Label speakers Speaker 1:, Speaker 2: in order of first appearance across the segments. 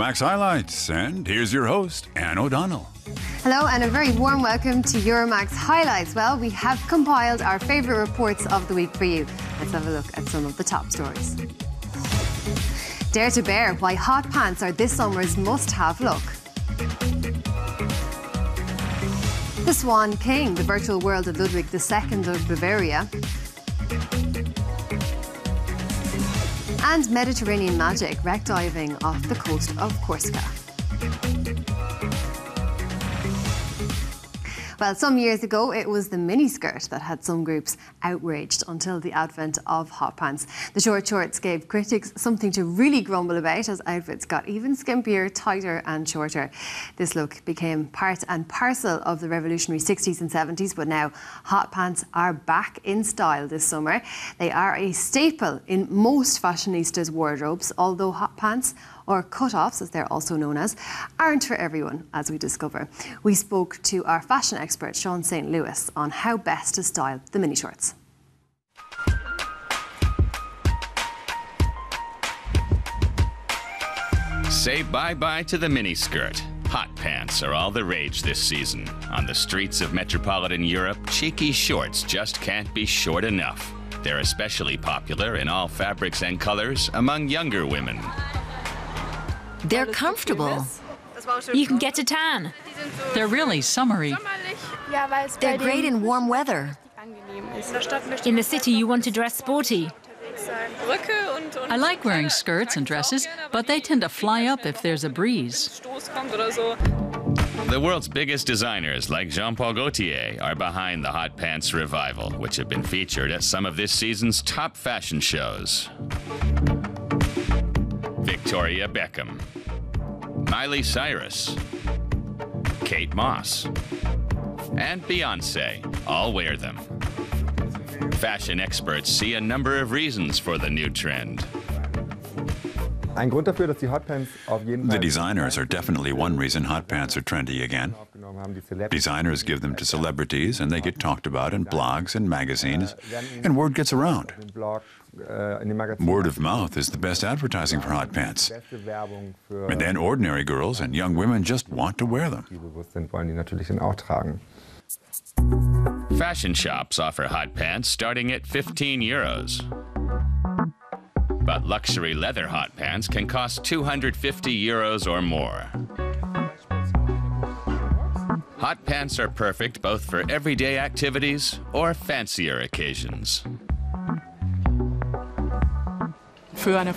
Speaker 1: Euromaxx Highlights, and here's your host, Anne O'Donnell.
Speaker 2: Hello and a very warm welcome to Euromaxx Highlights. Well, we have compiled our favourite reports of the week for you. Let's have a look at some of the top stories. Dare to Bear, why hot pants are this summer's must-have look. The Swan King, the virtual world of Ludwig II of Bavaria. And Mediterranean magic, wreck diving off the coast of Corsica. Well, some years ago, it was the miniskirt that had some groups outraged until the advent of hot pants. The short shorts gave critics something to really grumble about as outfits got even skimpier, tighter and shorter. This look became part and parcel of the revolutionary 60s and 70s, but now hot pants are back in style this summer. They are a staple in most fashionistas' wardrobes, although hot pants, or cut-offs as they're also known as, aren't for everyone, as we discover. We spoke to our fashion expert Sean St. Louis on how best to style the mini shorts.
Speaker 3: Say bye-bye to the miniskirt. Hot pants are all the rage this season. On the streets of metropolitan Europe, cheeky shorts just can't be short enough. They're especially popular in all fabrics and colors among younger women.
Speaker 4: They're comfortable. You can get a tan.
Speaker 5: They're really summery.
Speaker 4: They're great in warm weather.
Speaker 6: In the city, you want to dress sporty.
Speaker 5: I like wearing skirts and dresses, but they tend to fly up if there's a breeze.
Speaker 3: The world's biggest designers, like Jean-Paul Gaultier, are behind the hot pants revival, which have been featured at some of this season's top fashion shows. Victoria Beckham, Miley Cyrus, Kate Moss, and Beyoncé all wear them. Fashion experts see a number of reasons for the new trend.
Speaker 1: The designers are definitely one reason hot pants are trendy again. Designers give them to celebrities and they get talked about in blogs and magazines, and word gets around. Word of mouth is the best advertising for hot pants. And then ordinary girls and young women just want to wear them.
Speaker 3: Fashion shops offer hot pants starting at 15 euros. But luxury leather hot pants can cost 250 euros or more. Hot pants are perfect both for everyday activities or fancier occasions.
Speaker 7: I'd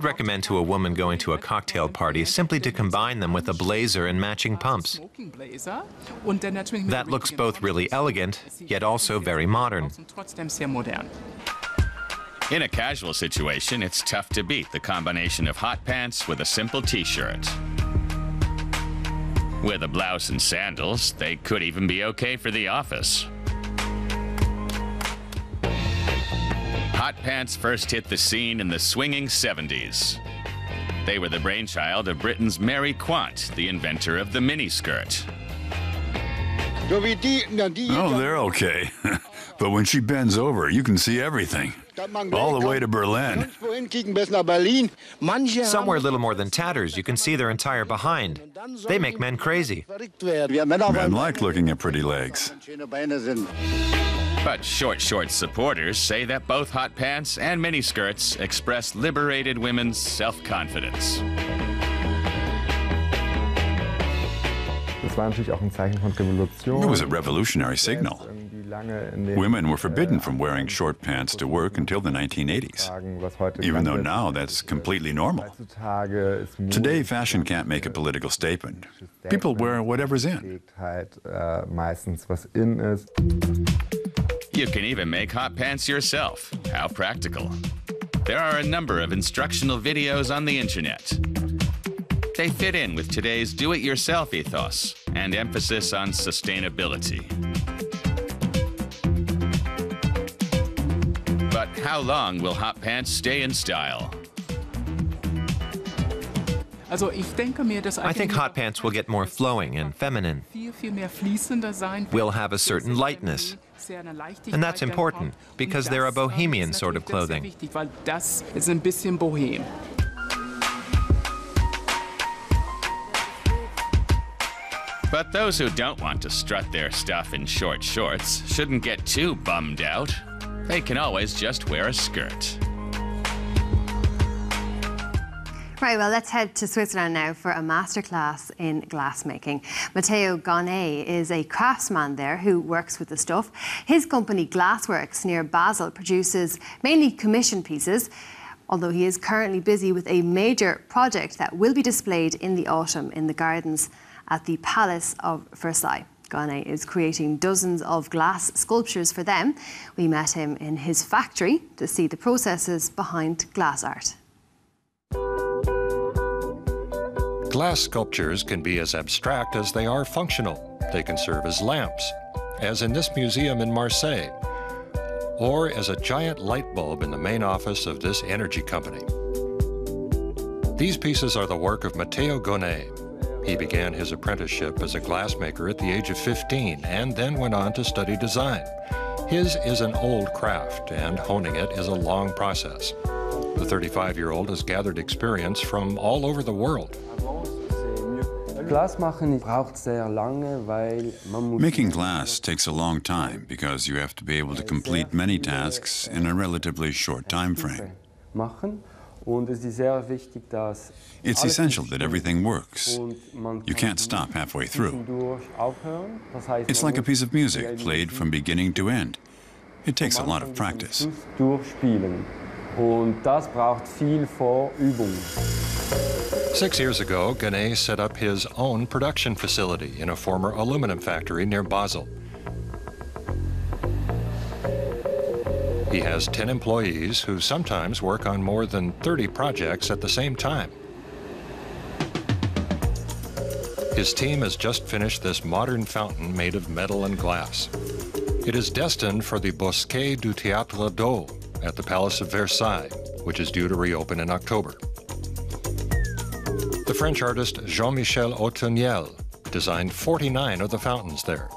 Speaker 7: recommend to a woman going to a cocktail party simply to combine them with a blazer and matching pumps. That looks both really elegant, yet also very modern.
Speaker 3: In a casual situation, it's tough to beat the combination of hot pants with a simple t-shirt. With a blouse and sandals, they could even be okay for the office. Hot pants first hit the scene in the swinging 70s. They were the brainchild of Britain's Mary Quant, the inventor of the miniskirt.
Speaker 1: Oh, they're okay. But when she bends over, you can see everything. All the way to Berlin.
Speaker 7: Some wear little more than tatters. You can see their entire behind. They make men crazy.
Speaker 1: Men like looking at pretty legs.
Speaker 3: But short shorts supporters say that both hot pants and miniskirts express liberated women's self-confidence.
Speaker 1: It was a revolutionary signal. Women were forbidden from wearing short pants to work until the 1980s, even though now that's completely normal. Today, fashion can't make a political statement. People wear whatever's in.
Speaker 3: You can even make hot pants yourself. How practical. There are a number of instructional videos on the internet. They fit in with today's do-it-yourself ethos and emphasis on sustainability. But how long will hot pants stay in style?
Speaker 7: I think hot pants will get more flowing and feminine. Will have a certain lightness. And that's important, because they're a bohemian sort of clothing.
Speaker 3: But those who don't want to strut their stuff in short shorts shouldn't get too bummed out. They can always just wear a skirt.
Speaker 2: Right, well, let's head to Switzerland now for a masterclass in glassmaking. Matteo Gonnet is a craftsman there who works with the stuff. His company Glassworks near Basel produces mainly commission pieces, although he is currently busy with a major project that will be displayed in the autumn in the gardens at the Palace of Versailles. Gonnet is creating dozens of glass sculptures for them. We met him in his factory to see the processes behind glass art.
Speaker 8: Glass sculptures can be as abstract as they are functional. They can serve as lamps, as in this museum in Marseille, or as a giant light bulb in the main office of this energy company. These pieces are the work of Matteo Gonnet. He began his apprenticeship as a glassmaker at the age of 15 and then went on to study design. His is an old craft, and honing it is a long process. The 35-year-old has gathered experience from all over the world.
Speaker 1: Making glass takes a long time because you have to be able to complete many tasks in a relatively short time frame. It's essential that everything works. You can't stop halfway through. It's like a piece of music played from beginning to end. It takes a lot of practice.
Speaker 9: Und das braucht viel Vorübung.
Speaker 8: 6 years ago, Gonnet set up his own production facility in a former aluminum factory near Basel. He has 10 employees who sometimes work on more than 30 projects at the same time. His team has just finished this modern fountain made of metal and glass. It is destined for the Bosquet du Théâtre d'Eau at the Palace of Versailles, which is due to reopen in October. The French artist Jean-Michel Autoniel designed 49 of the fountains there.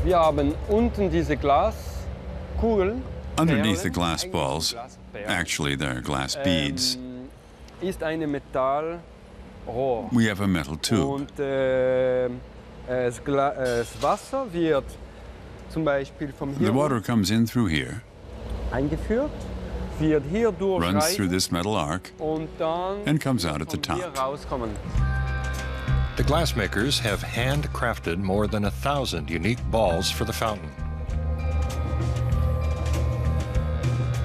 Speaker 9: Wir haben unten diese Glaskugeln.
Speaker 1: Underneath the glass balls, actually they're glass beads,
Speaker 9: Ist eine Metallrohr.
Speaker 1: we have a metal tube.
Speaker 9: Und das Wasser wird zum Beispiel vom
Speaker 1: The
Speaker 9: hier
Speaker 1: water comes in through here,
Speaker 9: eingeführt, wird hier
Speaker 1: runs through
Speaker 9: durchreiten
Speaker 1: this metal arc,
Speaker 9: und dann
Speaker 1: and comes out at the
Speaker 9: von hier
Speaker 1: top.
Speaker 9: rauskommen.
Speaker 8: The glassmakers have handcrafted more than 1,000 unique balls for the fountain.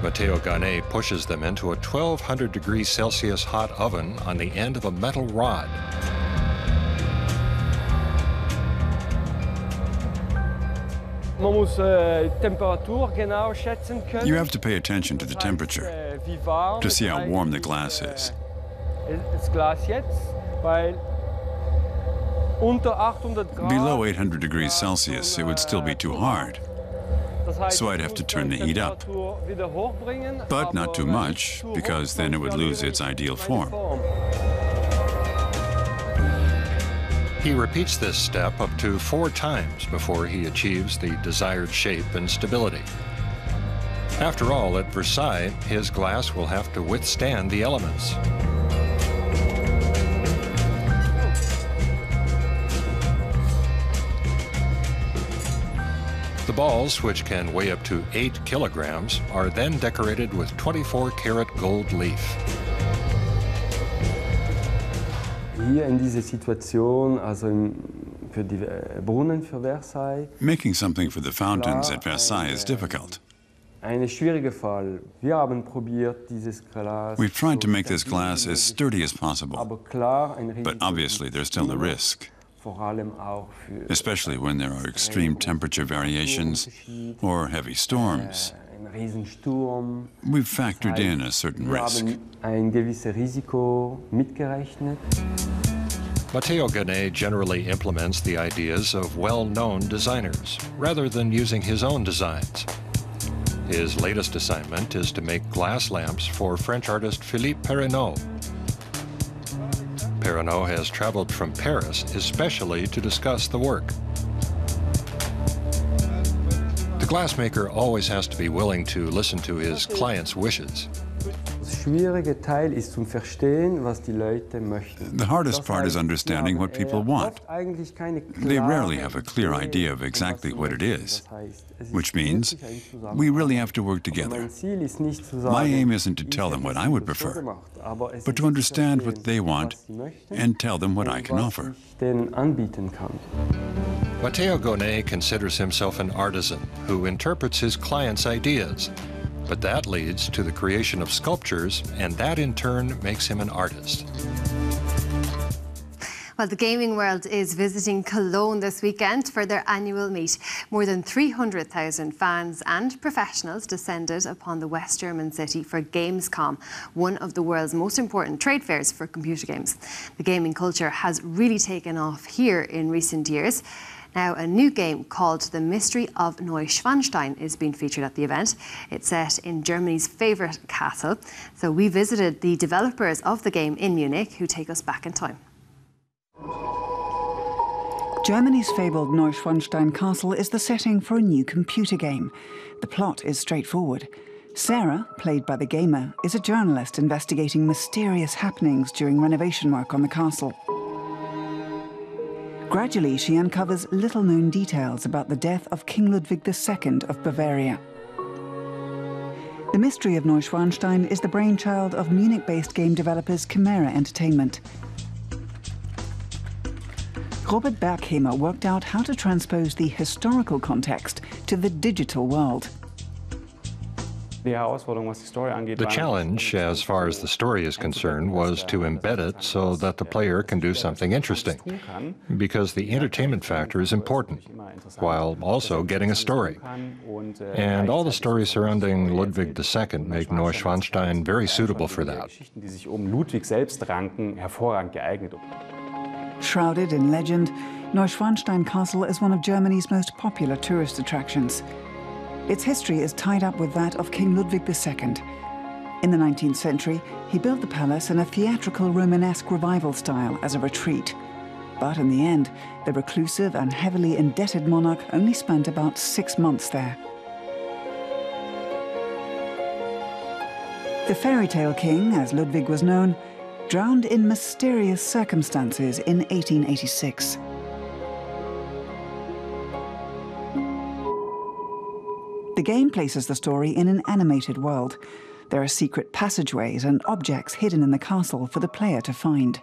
Speaker 8: Matteo Gonnet pushes them into a 1,200 degrees Celsius hot oven on the end of a metal rod.
Speaker 9: Man muss Temperatur genau schätzen können.
Speaker 1: You have to pay attention to the temperature
Speaker 9: Wie warm
Speaker 1: to see how
Speaker 9: ist
Speaker 1: warm the
Speaker 9: eigentlich,
Speaker 1: glass is.
Speaker 9: Das Glas jetzt, weil unter 800 Grad.
Speaker 1: Below 800 degrees Celsius, it would still be too hard.
Speaker 9: Das heißt,
Speaker 1: so I'd have to turn the heat up.
Speaker 9: Temperatur wieder hochbringen,
Speaker 1: But not too
Speaker 9: aber
Speaker 1: much,
Speaker 9: zu hoch,
Speaker 1: because then it would
Speaker 9: sonst
Speaker 1: lose its
Speaker 9: verliere ich
Speaker 1: ideal
Speaker 9: meine
Speaker 1: form.
Speaker 8: He repeats this step up to 4 times before he achieves the desired shape and stability. After all, at Versailles, his glass will have to withstand the elements. The balls, which can weigh up to 8 kilograms, are then decorated with 24-karat gold leaf.
Speaker 9: Hier in dieser Situation, also für die Brunnen für Versailles,
Speaker 1: Making something for the fountains at Versailles is difficult.
Speaker 9: ein schwieriger Fall. Wir haben probiert, dieses Glas
Speaker 1: We've tried to
Speaker 9: so
Speaker 1: make this
Speaker 9: stabil
Speaker 1: glass
Speaker 9: wie
Speaker 1: as
Speaker 9: möglich,
Speaker 1: sturdy as possible,
Speaker 9: aber klar ein
Speaker 1: but
Speaker 9: Risiko.
Speaker 1: obviously there's still a risk,
Speaker 9: Vor allem auch für
Speaker 1: especially when there are extreme temperature variations or heavy storms.
Speaker 9: ein Riesensturm.
Speaker 1: We've factored in a certain
Speaker 9: Wir
Speaker 1: risk.
Speaker 9: haben ein gewisses Risiko mitgerechnet.
Speaker 8: Matteo Gonnet generally implements the ideas of well-known designers, rather than using his own designs. His latest assignment is to make glass lamps for French artist Philippe Perrenot. Perrenot has traveled from Paris especially to discuss the work. The glassmaker always has to be willing to listen to his client's wishes.
Speaker 1: The hardest part is understanding what people want. They rarely have a clear idea of exactly what it is, which means we really have to work together. My aim isn't to tell them what I would prefer, but to understand what they want and tell them what I can offer.
Speaker 8: Matteo Gonet considers himself an artisan who interprets his clients' ideas. But that leads to the creation of sculptures, and that in turn makes him an artist.
Speaker 2: Well, the gaming world is visiting Cologne this weekend for their annual meet. More than 300,000 fans and professionals descended upon the West German city for Gamescom, one of the world's most important trade fairs for computer games. The gaming culture has really taken off here in recent years. Now, a new game called The Mystery of Neuschwanstein is being featured at the event. It's set in Germany's favourite castle. So we visited the developers of the game in Munich, who take us back in time.
Speaker 10: Germany's fabled Neuschwanstein castle is the setting for a new computer game. The plot is straightforward. Sarah, played by the gamer, is a journalist investigating mysterious happenings during renovation work on the castle. Gradually, she uncovers little-known details about the death of King Ludwig II of Bavaria. The Mystery of Neuschwanstein is the brainchild of Munich-based game developers Chimera Entertainment. Robert Berghemer worked out how to transpose the historical context to the digital world.
Speaker 8: The challenge, as far as the story is concerned, was to embed it so that the player can do something interesting, because the entertainment factor is important, while also getting a story. And all the stories surrounding Ludwig II make Neuschwanstein very suitable for that.
Speaker 10: Shrouded in legend, Neuschwanstein Castle is one of Germany's most popular tourist attractions. Its history is tied up with that of King Ludwig II. In the 19th century, he built the palace in a theatrical Romanesque revival style as a retreat. But in the end, the reclusive and heavily indebted monarch only spent about 6 months there. The fairy tale king, as Ludwig was known, drowned in mysterious circumstances in 1886. The game places the story in an animated world. There are secret passageways and objects hidden in the castle for the player to find.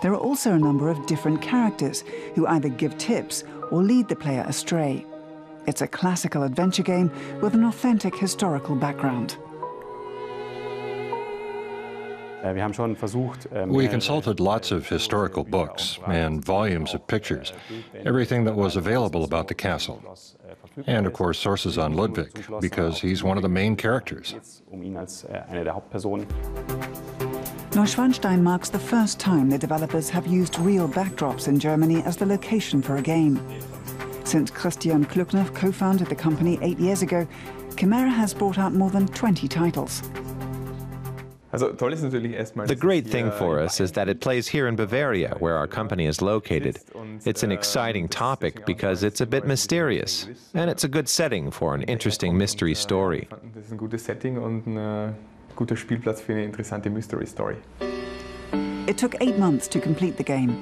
Speaker 10: There are also a number of different characters who either give tips or lead the player astray. It's a classical adventure game with an authentic historical background.
Speaker 8: We consulted lots of historical books and volumes of pictures, everything that was available about the castle. And of course sources on Ludwig, because he's one of the main characters.
Speaker 10: Neuschwanstein marks the first time the developers have used real backdrops in Germany as the location for a game. Since Christian Kluckner co-founded the company 8 years ago, Chimera has brought out more than 20 titles.
Speaker 7: The great thing for us is that it plays here in Bavaria, where our company is located. It's an exciting topic because it's a bit mysterious, and it's a good setting for an interesting mystery story.
Speaker 10: It took 8 months to complete the game.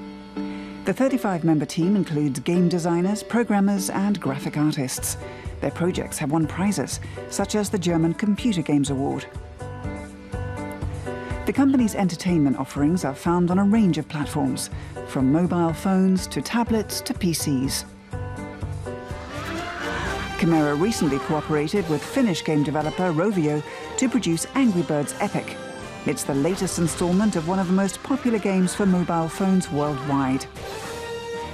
Speaker 10: The 35-member team includes game designers, programmers, and graphic artists. Their projects have won prizes, such as the German Computer Games Award. The company's entertainment offerings are found on a range of platforms, from mobile phones to tablets to PCs. Chimera recently cooperated with Finnish game developer Rovio to produce Angry Birds Epic. It's the latest installment of one of the most popular games for mobile phones worldwide.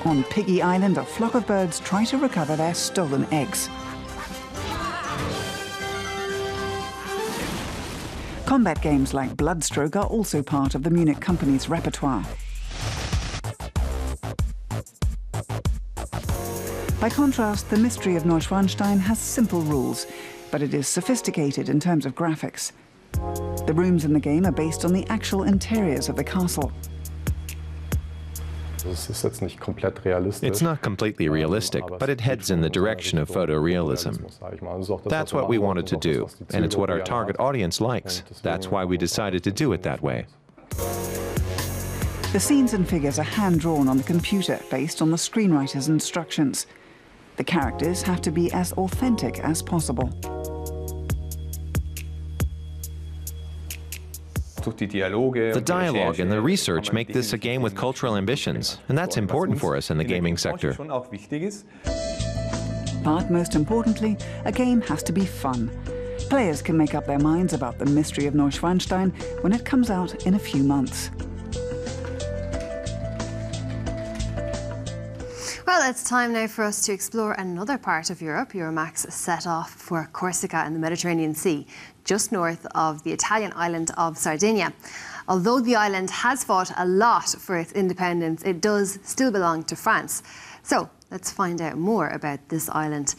Speaker 10: On Piggy Island, a flock of birds try to recover their stolen eggs. Combat games like Bloodstroke are also part of the Munich company's repertoire. By contrast, the Mystery of Neuschwanstein has simple rules, but it is sophisticated in terms of graphics. The rooms in the game are based on the actual interiors of the castle.
Speaker 7: It's not completely realistic, but it heads in the direction of photorealism. That's what we wanted to do, and it's what our target audience likes. That's why we decided to do it that way.
Speaker 10: The scenes and figures are hand-drawn on the computer based on the screenwriter's instructions. The characters have to be as authentic as possible.
Speaker 7: The dialogue and the research make this a game with cultural ambitions, and that's important for us in the gaming sector.
Speaker 10: But most importantly, a game has to be fun. Players can make up their minds about the mystery of Neuschwanstein when it comes out in a few months.
Speaker 2: Well, it's time now for us to explore another part of Europe. Euromaxx set off for Corsica in the Mediterranean Sea, just north of the Italian island of Sardinia. Although the island has fought a lot for its independence, it does still belong to France. So let's find out more about this island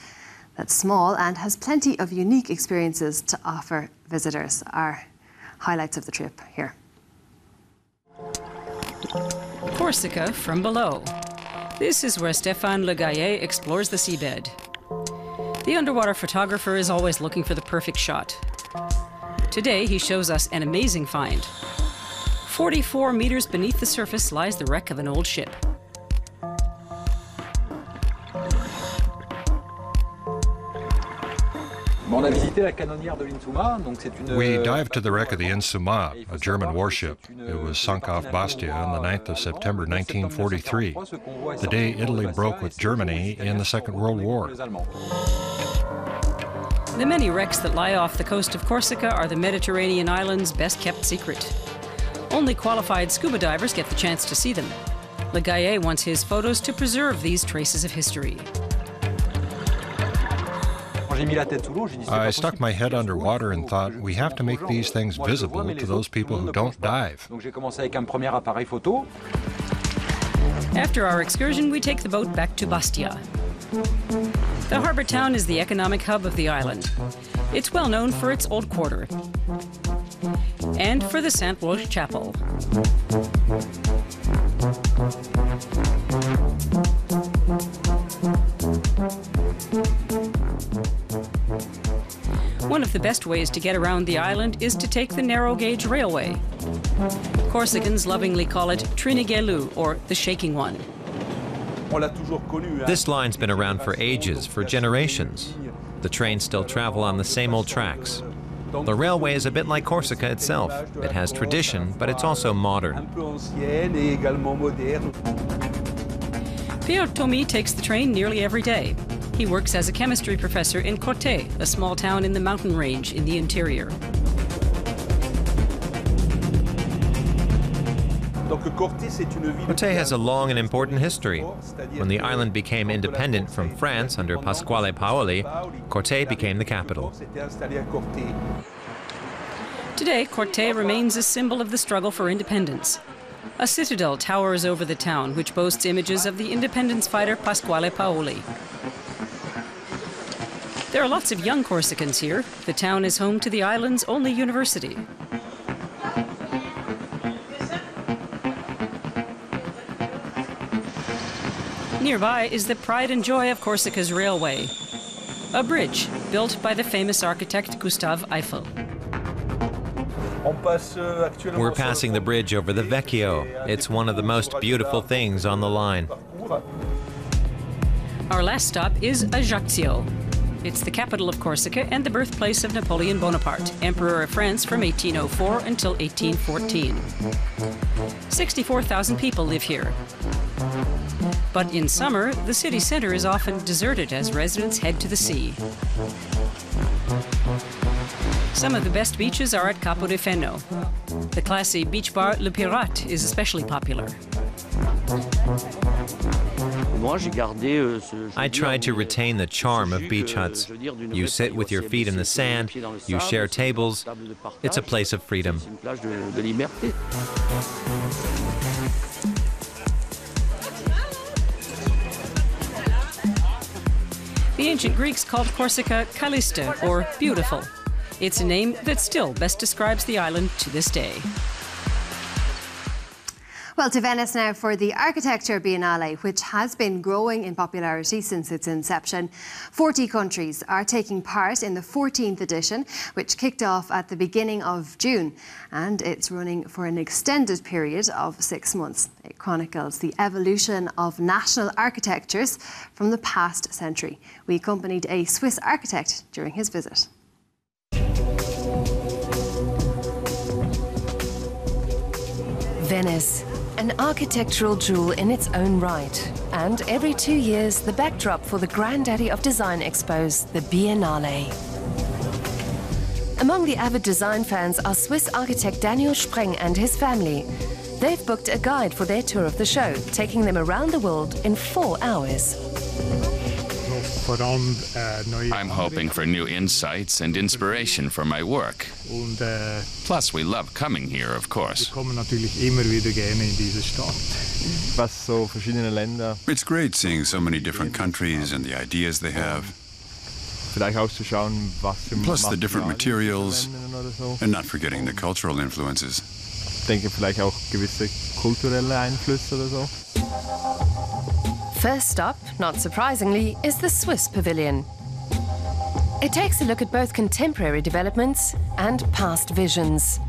Speaker 2: that's small and has plenty of unique experiences to offer visitors. Our highlights of the trip here.
Speaker 11: Corsica from below. This is where Stéphane Le Gaillet explores the seabed. The underwater photographer is always looking for the perfect shot. Today, he shows us an amazing find. 44 meters beneath the surface lies the wreck of an old ship.
Speaker 8: We dived to the wreck of the Insuma, a German warship. It was sunk off Bastia on the 9th of September 1943, the day Italy broke with Germany in the Second World War.
Speaker 11: The many wrecks that lie off the coast of Corsica are the Mediterranean island's best-kept secret. Only qualified scuba divers get the chance to see them. Le Gaillet wants his photos to preserve these traces of history.
Speaker 8: I stuck my head underwater and thought, we have to make these things visible to those people who don't dive.
Speaker 11: After our excursion, we take the boat back to Bastia. The harbour town is the economic hub of the island. It's well known for its old quarter and for the Saint Roch Chapel. One of the best ways to get around the island is to take the narrow-gauge railway. Corsicans lovingly call it Trinigelu, or the shaking one.
Speaker 7: This line's been around for ages, for generations. The trains still travel on the same old tracks. The railway is a bit like Corsica itself. It has tradition, but it's also modern.
Speaker 11: Pierre Thomy takes the train nearly every day. He works as a chemistry professor in Corte, a small town in the mountain range in the interior.
Speaker 7: Corte has a long and important history. When the island became independent from France under Pasquale Paoli, Corte became the capital.
Speaker 11: Today, Corte remains a symbol of the struggle for independence. A citadel towers over the town, which boasts images of the independence fighter Pasquale Paoli. There are lots of young Corsicans here. The town is home to the island's only university. Nearby is the pride and joy of Corsica's railway, a bridge built by the famous architect Gustave Eiffel.
Speaker 7: We're passing the bridge over the Vecchio. It's one of the most beautiful things on the line.
Speaker 11: Our last stop is Ajaccio. It's the capital of Corsica and the birthplace of Napoleon Bonaparte, Emperor of France from 1804 until 1814. 64,000 people live here. But in summer, the city center is often deserted as residents head to the sea. Some of the best beaches are at Capo di Feno. The classy beach bar Le Pirate is especially popular.
Speaker 7: I tried to retain the charm of beach huts. You sit with your feet in the sand, you share tables. It's a place of freedom.
Speaker 11: The ancient Greeks called Corsica Kalliste, or beautiful. It's a name that still best describes the island to this day.
Speaker 2: Well, to Venice now for the Architecture Biennale, which has been growing in popularity since its inception. 40 countries are taking part in the 14th edition, which kicked off at the beginning of June. And it's running for an extended period of 6 months. It chronicles the evolution of national architectures from the past century. We accompanied a Swiss architect during his visit.
Speaker 12: Venice, an architectural jewel in its own right. And every 2 years, the backdrop for the granddaddy of design expos, the Biennale. Among the avid design fans are Swiss architect Daniel Spreng and his family. They've booked a guide for their tour of the show, taking them around the world in 4 hours.
Speaker 3: I'm hoping for new insights and inspiration for my work. Plus, we love coming here, of course.
Speaker 1: It's great seeing so many different countries and the ideas they have. Plus the different materials, and not forgetting the cultural influences.
Speaker 12: First stop, not surprisingly, is the Swiss Pavilion. It takes a look at both contemporary developments and past visions.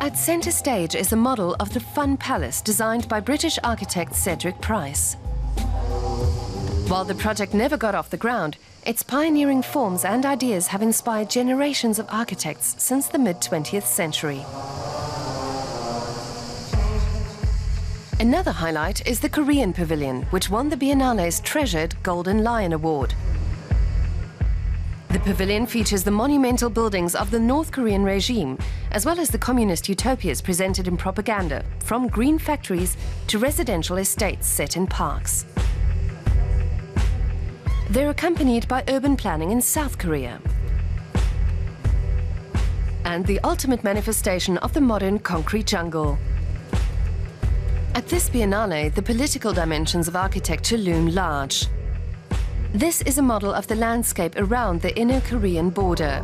Speaker 12: At centre stage is a model of the Fun Palace designed by British architect Cedric Price. While the project never got off the ground, its pioneering forms and ideas have inspired generations of architects since the mid-20th century. Another highlight is the Korean Pavilion, which won the Biennale's treasured Golden Lion Award. The pavilion features the monumental buildings of the North Korean regime, as well as the communist utopias presented in propaganda, from green factories to residential estates set in parks. They're accompanied by urban planning in South Korea and the ultimate manifestation of the modern concrete jungle. At this Biennale, the political dimensions of architecture loom large. This is a model of the landscape around the inner Korean border.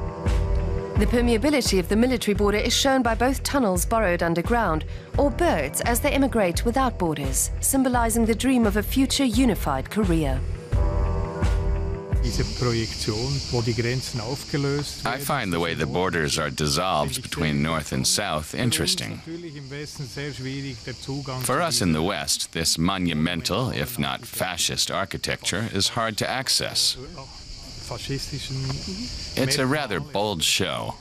Speaker 12: The permeability of the military border is shown by both tunnels burrowed underground or birds as they immigrate without borders, symbolizing the dream of a future unified Korea.
Speaker 3: I find the way the borders are dissolved between North and South interesting. For us in the West, this monumental, if not fascist architecture is hard to access. It's a rather bold show.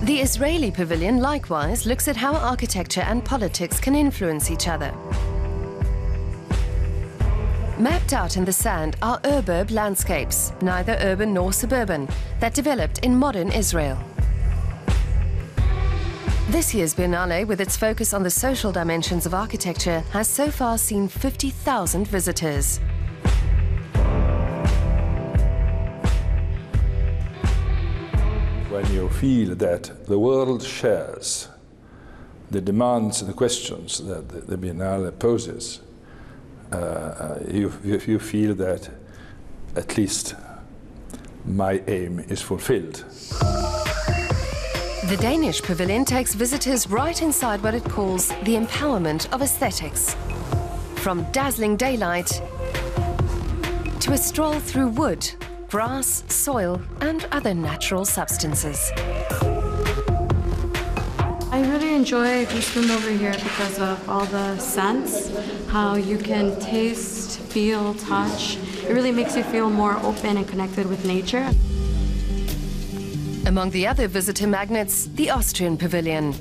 Speaker 12: The Israeli pavilion likewise looks at how architecture and politics can influence each other. Mapped out in the sand are urban landscapes, neither urban nor suburban, that developed in modern Israel. This year's Biennale, with its focus on the social dimensions of architecture, has so far seen 50,000 visitors.
Speaker 13: When you feel that the world shares the demands and the questions that the Biennale poses, you feel that at least my aim is fulfilled.
Speaker 12: The Danish pavilion takes visitors right inside what it calls the empowerment of aesthetics. From dazzling daylight to a stroll through wood, grass, soil, and other natural substances.
Speaker 14: I really enjoy this room over here because of all the scents, how you can taste, feel, touch. It really makes you feel more open and connected with nature.
Speaker 12: Among the other visitor magnets, the Austrian Pavilion.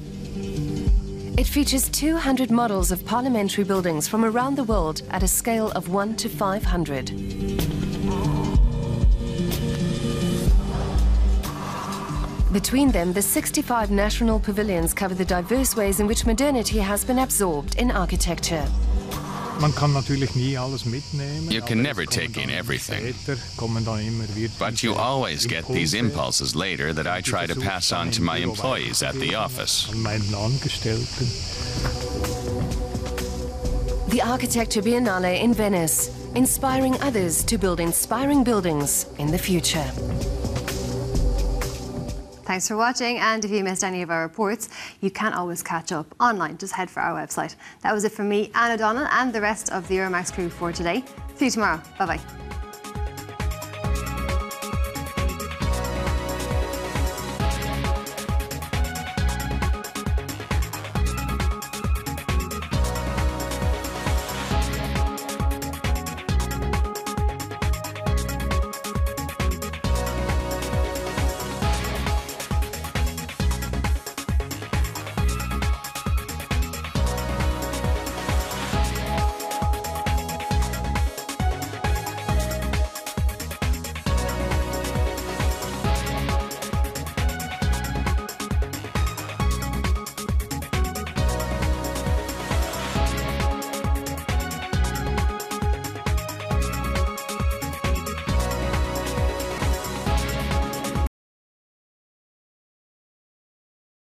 Speaker 12: It features 200 models of parliamentary buildings from around the world at a scale of 1 to 500. Between them, the 65 national pavilions cover the diverse ways in which modernity has been absorbed in architecture.
Speaker 3: You can never take in everything, but you always get these impulses later that I try to pass on to my employees at the office.
Speaker 12: The Architecture Biennale in Venice, inspiring others to build inspiring buildings in the future.
Speaker 2: Thanks for watching, and if you missed any of our reports, you can always catch up online. Just head for our website. That was it from me, Anne O'Donnell, and the rest of the Euromaxx crew for today. See you tomorrow. Bye-bye.